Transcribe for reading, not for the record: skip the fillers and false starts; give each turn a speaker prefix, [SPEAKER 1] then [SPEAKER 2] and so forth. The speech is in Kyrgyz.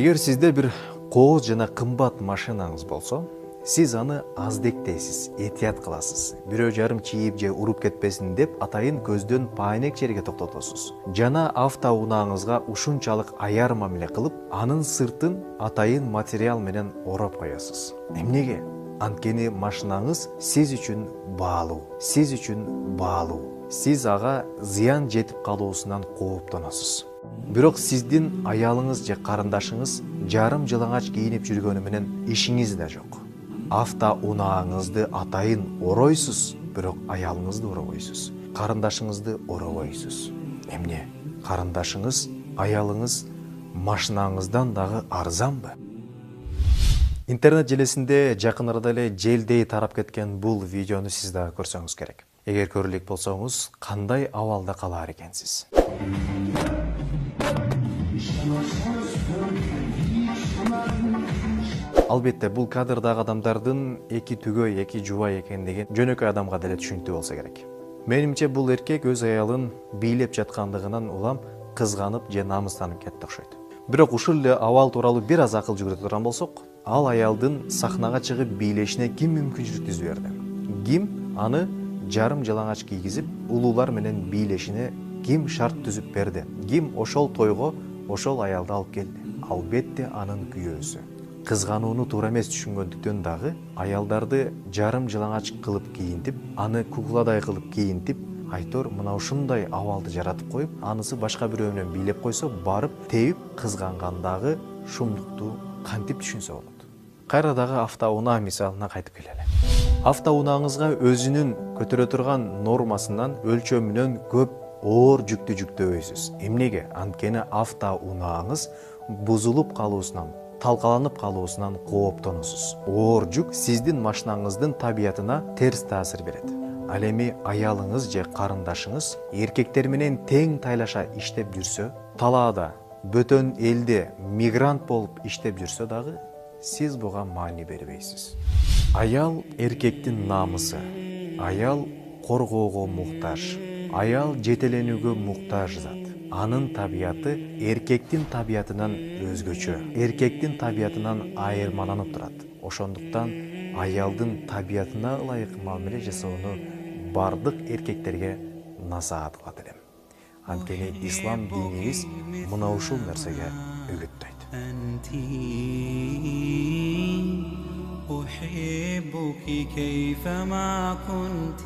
[SPEAKER 1] Эгер сизде бир кооз жана кымбат машинаңыз болсо, сиз аны аздектейсиз, этият кыласыз. Бирөө жарым чийип же уруп кетпесин деп атайын көздөн пайнек жерге токтотосуз. Жана автоунааңызга ушунчалык аяр мамиле кылып, анын сыртын атайын материал менен ороп коесуз. Эмнеге? Анткени машинаңыз сиз үчүн баалуу, Сиз ага зыян жетип калуусунан кооптоносуз. Бирок сиздин аялыңыз же карындашыңыз жарым жылаңач кийинип жүргөнү менен ишиңиз да жок. Автоунааңызды атайын оройсуз, бирок аялыңызды оробойсуз. Карындашыңызды оробойсуз. Эмне? Карындашыңыз, аялыңыз машинаңыздан дагы арзанбы? Интернет желесинде жакын арада эле желдей тарап кеткен бул видеону сиз дагы көрсөңүз керек. Эгер көрө элек болсоңуз, кандай абалда калаар экенсиз? Албетте, бул кадрдагы адамдардын эки түгөй, эки жубай экендиги жөнөкөй адамга деле түшүнүктүү болсо керек. Менимче бул эркек өз аялын бийлеп жаткандыгынан улам кызганып же намыстанып кетти окшойт. Бирок ушул эле абал тууралуу бир аз акыл жүгүрө турган болсок, ал аялдын сахнага чыгып бийлешине ким мүмкүнчүлүк түзүп берди? Ким аны жарым жалаңач кийгизип, улуулар менен бийлешине ким шарт түзүп берди? Ким ошол тойго ошол аялды алып келди? Албетте анын күйөөсү. Кызганууну туура эмес түшүнгөндүктөн дагы аялдарды жарым жалаңач кылып кийинтип, аны кукладай кылып кийинтип, айтор мына ушундай абалды жаратып коюп, анысы башка бирөө менен бийлеп койсо, барып теип кызгангандагы шумдукту кантип түшүнсө болот. Кайра дагы автоунаа мисалына кайтып келели. Автоунааңызга өзүнүн көтөрө турган нормасынан, өлчөмүнөн көп оор жүктү жүктөбөйсүз. Эмнеге? Анткени автоунааңыз бузулуп калуусунан, талкаланып калуусунан кооптоносуз. Оор жүк сиздин машинаңыздын табиятына терс таасир берет. Ал эми аялыңыз же карындашыңыз эркектер менен тең тайлаша иштеп жүрсө, талаада, бөтөн элде мигрант болуп иштеп жүрсө дагы, сиз буга маани бербейсиз. Аял эркектин намысы. Аял коргоого муктаж. Аял жетеленүүгө муктаж зат. Анын табияты эркектин табиятынан өзгөчө. Эркектин табиятынан айырмаланып турат. Ошондуктан аялдын табиятына ылайык мамиле жасоону бардык эркектерге насаат кылат элем. Анткени ислам динибиз мына ушул нерсеге үгүттөйт. أحبك كيفما كنت